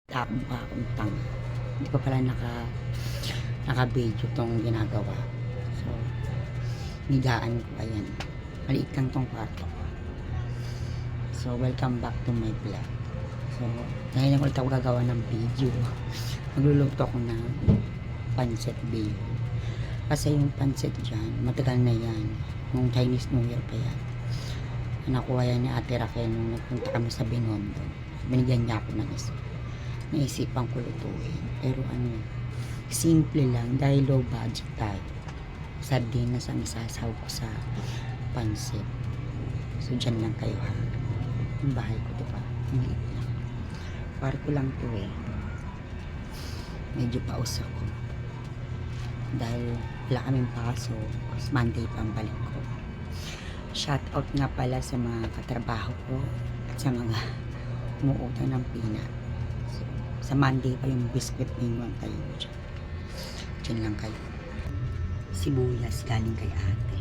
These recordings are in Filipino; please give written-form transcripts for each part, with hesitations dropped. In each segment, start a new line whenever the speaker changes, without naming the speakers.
Mukha akong tanga. Hindi pa pala naka-video tong ginagawa. So, nigaan ko. Ayan. Maliit lang tong kwarto ko. So, welcome back to my vlog. So, ngayon ulit ako gagawa ng video. Magluluto ako ng pancit beef. Kasi yung pancit dyan, matagal na yan. Nung Chinese New Year pa yan. Nakuha yan ni Ate Raquel nung nagpunta kami sa Binondo. Binigyan niya ako ng isa. Naisipan ko lutuin. Pero simple lang dahil low budget tayo. Sardinas ang isasaw ko sa pancit. So, dyan lang kayo ha. Yung bahay ko, diba? Ang liit lang. Kwarto lang to eh. Medyo paus ako. Dahil wala kaming paso. Kasi Monday pang balik ko. Shout out nga pala sa mga katrabaho ko at sa mga umuutang ng peanut. So, sa Monday pa yung biscuit ninyo kayo dyan. Dyan lang kayo. Sibuyas galing kay ate.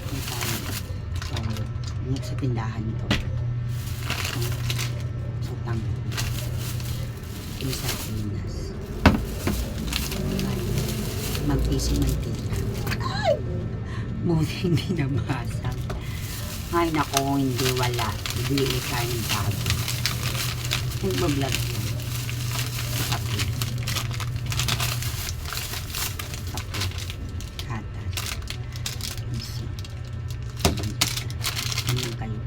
Yung tayo. So, yung sa tindahan nito. So, tango. Yung sardinas. Mag-ising mantika. Ay! Buti hindi nabasag. Ay, nako, hindi wala. Bibili tayo ng bago. Nagbablog yun. Kape. Kape. Katas. Isi. Ano kayo?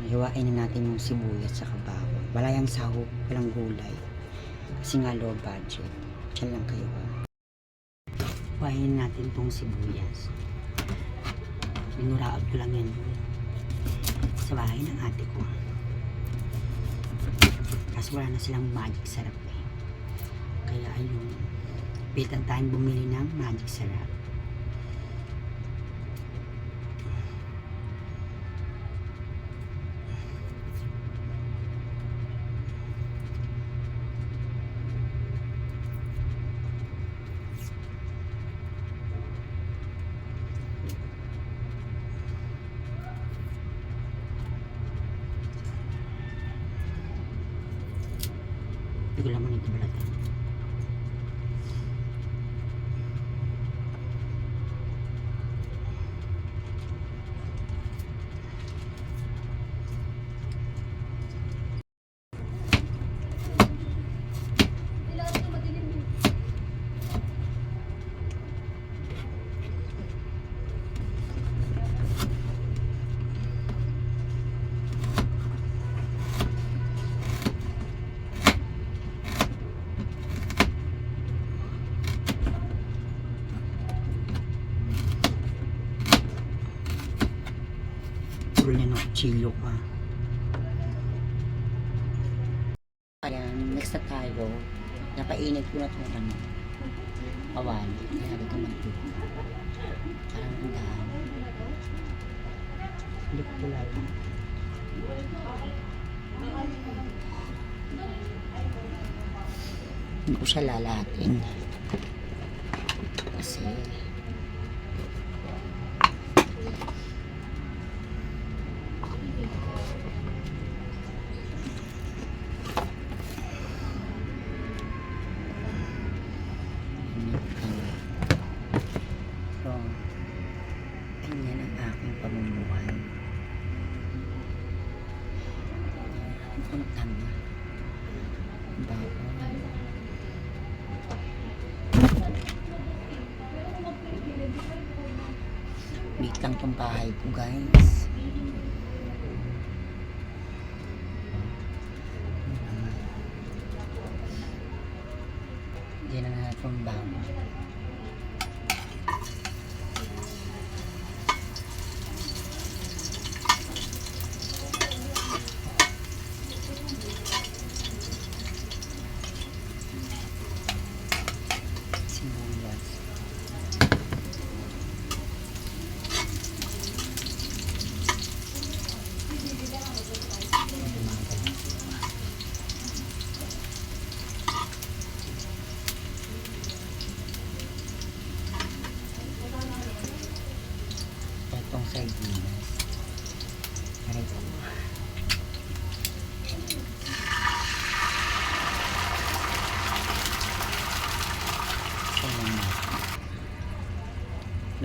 Hiwain na natin yung sibuyas sa bawang. Wala yung sahog, walang gulay. Kasi nga low budget. Diyan lang kayo ha. Hiwain natin tong sibuyas. Minuraot ko lang yan sa bahay ng ate ko. Kasi wala na silang magic sarap eh. Kaya ayun, pitan tayong bumili ng magic sarap. Hindi ko naman ito balatan. Niya ng kutsilyo pa. Ayan, next na tayo. Napainit ko na itong awali. Kaya ito mantika. Parang ang dami. Look ko lang. Hindi ko siya lalahatin. Kasi ganyan ang aking pamumuhay. Ang tanga. Bago. Wait lang tong bahay ko guys. Hindi na nga itong bago.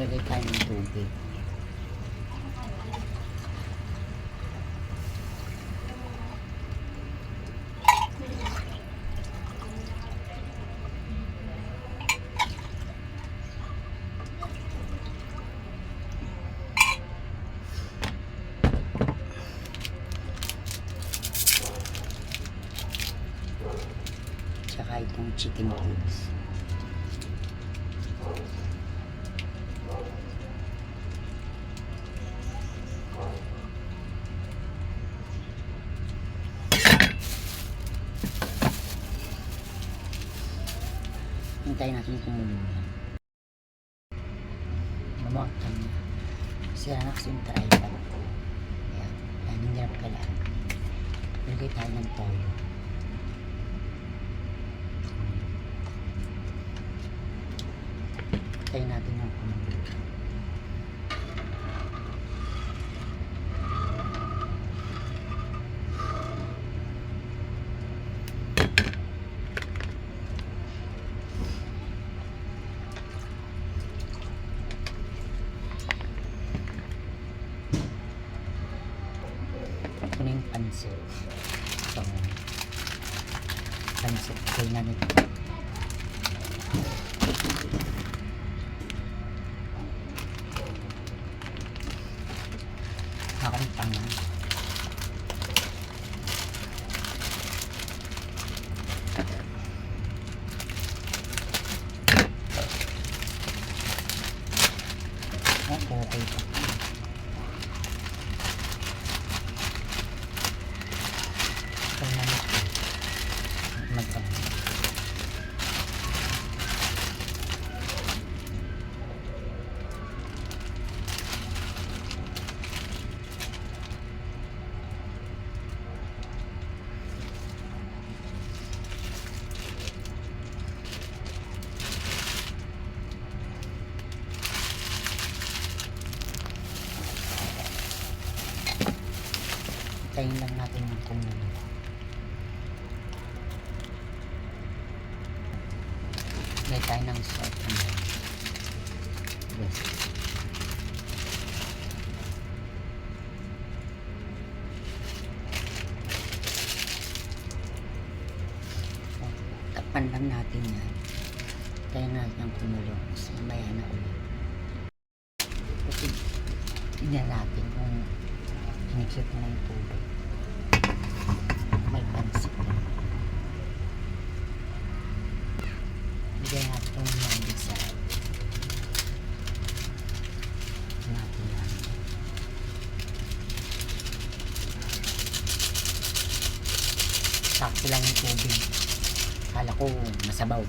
Lagay tayo ng tubig. Tsaka itong chicken cubes. Hintayin natin kumulo. Mamuaktan na. Sira na kasi yung tripod. Ayan. Ayan, hindi na pagkalaan. Lagay tayo ng toyo. Hintayin natin yung kumulo. Ito na yung pansit. Ito. Pansit. Kaya na nito. Nakakantang na. Okay pa. Tayin lang natin yung kumulo. Lagay tayo ng salt. Yes. Tapan lang natin yan. Tayin natin yung kumulo. Kasi mamaya na ulit. Kasi tignan natin kung minixit na yung tubig. May pansit na. Bigyan natin yung mandisa. Natin yan. Sakto lang yung tubig. Kala ko masabaw.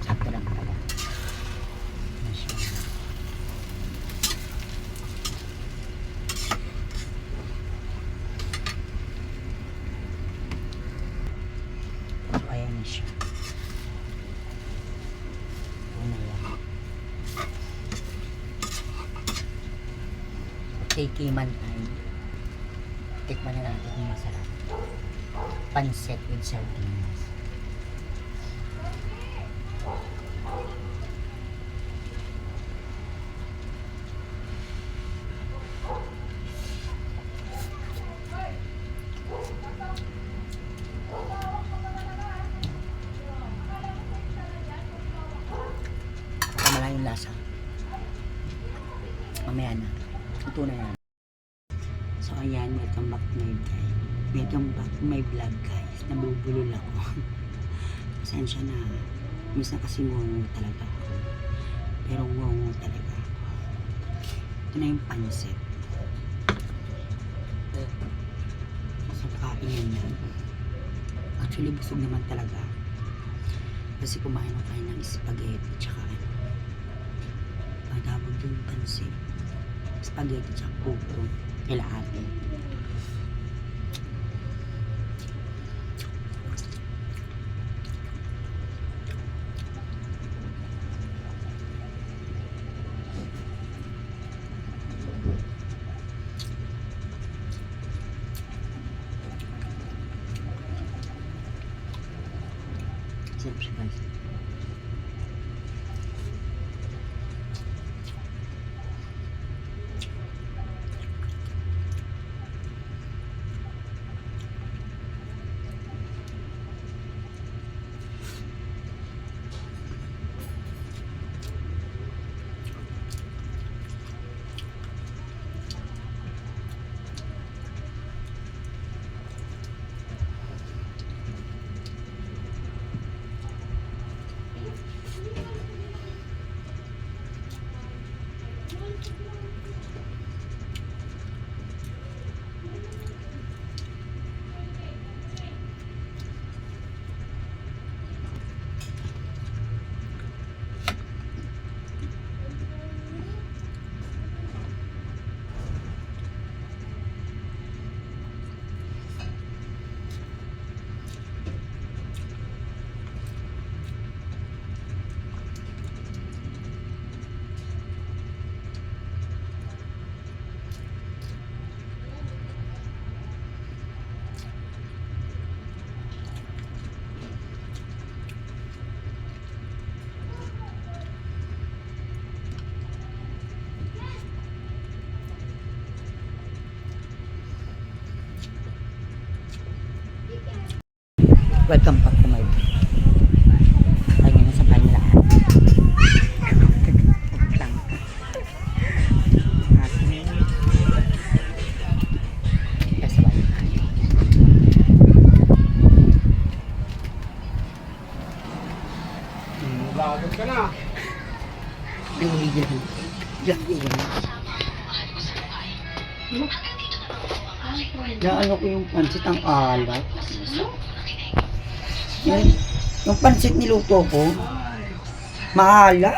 Sakto lang pala. Ayan na siya. Ano yan? Tikiman tayo. Tikman na natin kung masarap. Pancit with sardines. Yung lasa. Mamaya na. Ito na yan. So ayan, welcome back to my vlog. Welcome back to my vlog, guys. Nabubulol ako. Pasensya na. Minsan kasi ngungo talaga ako. Pero ngungo talaga ako. Ito na yung pansit. So kakainin yan. Actually, busog naman talaga. Kasi kumain ako tayo ng spaghetti tsaka tawag yung pansit. Spaghetti tsaka puto. Kalahati. Sarap siya, guys. Welcome back to my vlog. Kanya na sa kanila. Lang. Kasi ba?
Lagot ka na.
Nanghihigil na. Naano ko yung pansit ang alat. Yung pansit niluto ko, maalat.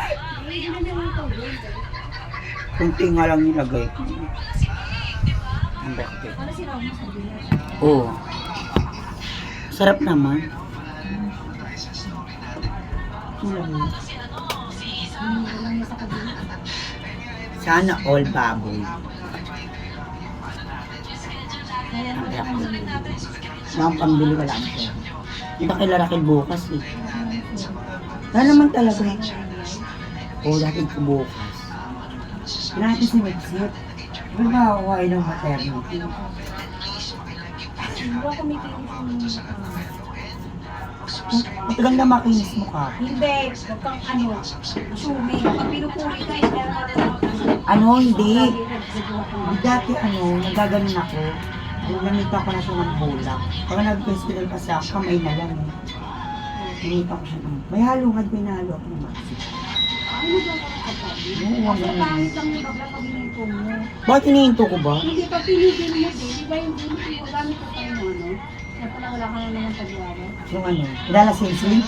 Kunti nga lang nilagay ko. Ang bakit? Oo. Sarap naman. Sana all baboy. Ang hirap ko. Mga pambili wala ang pera. Bakil bukas eh. Wala naman talaga. O, dati ko bukas. Natin si Mexit. Di ba ako ay ng maternity? Matagal na makinis mo ka.
Hindi, huwag kang assuming. Pag pinupuri ka, hindi
Hindi. Dati nagaganon ako. Namita ko na siya ng bulak. Pag nag-festival kasi ako, kamay na lang eh. Namita ko siya ng... May halungad, may nahalo ako ng maxi.
Ano ba ang kapatid?
Oo, wag
Kasi
na.
pangit lang yung bagla pag hininto mo.
Bakit hinihinto ko ba?
Hindi pa pinigil mo din. Di ba yung gamit ko pa yung kaya pala wala ka na naman pagwara.
Yung ilalasin.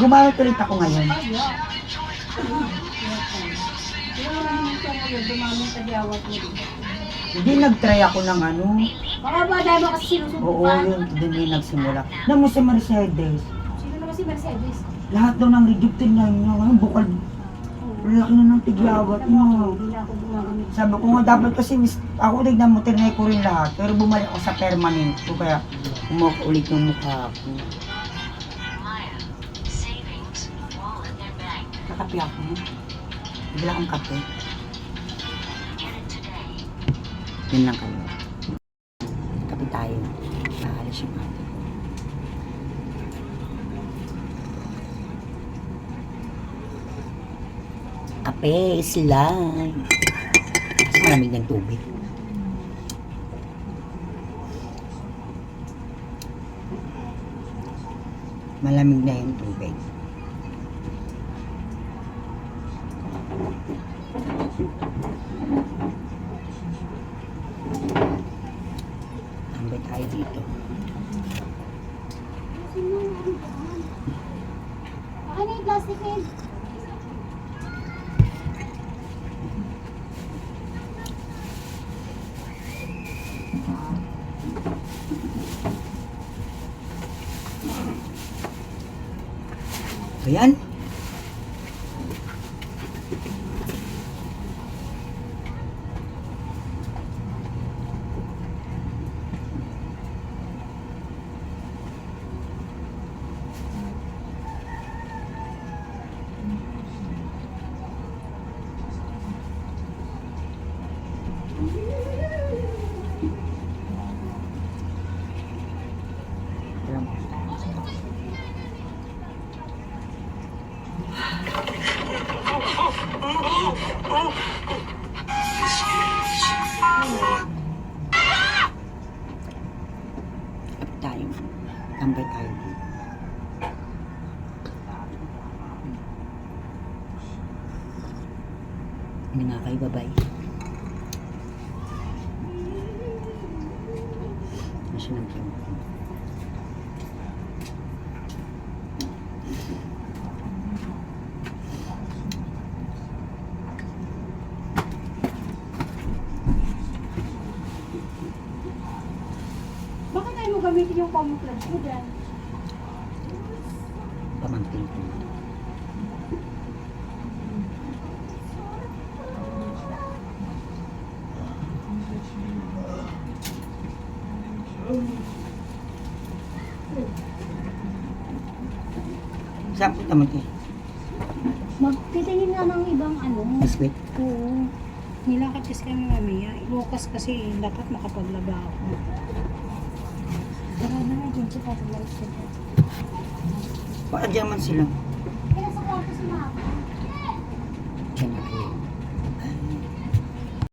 Gumamit ulit ako ngayon.
Ay, yeah. Kaya maraming ito ngayon, dumaming tagyawat mo din.
Hindi nag-try ako ng
Baka ba dahil mo kasi
Oo,
sinusubukan?
yun. Doon yung nagsimula. Namo si Mercedes.
Sino naman si Mercedes?
Lahat daw ng rejected na yun. Ngayon, bukal. Laki na ng tigyawat mo.
Hindi na ako gumagamit.
Sabi ko nga dapat kasi ako tignan mo, tinry ko rin lahat. Pero bumalik ako sa permanent ko. Kaya umuha ulit yung mukha ko. Kakapi ako. Bigla akong kape. Yun lang kayo. Kape tayo. Aalis yung ate ko. Kape sila. Mas malamig ng tubig. Malamig na yung tubig. Tambay tayo dito.
Baka na yung plastic na yun.
Ayan. Tayo. Tambay tayo dito. Hindi nga kayo, bye-bye. Masya ng kiyo.
Bakit tayo mo gamitin yung camouflage mo dyan?
Pamangkin ko. Saan po naman eh?
Magtitingin nga ng ibang
Biscuit?
Oo. Nilakad kasi kami mamaya. Bukas kasi dapat makapaglaba ako.
Tara na nga, dyan siya papalalis ka dyan.
Paadyan man sila.
Kaya sa kwarto si Mama.
Diyan na kayo.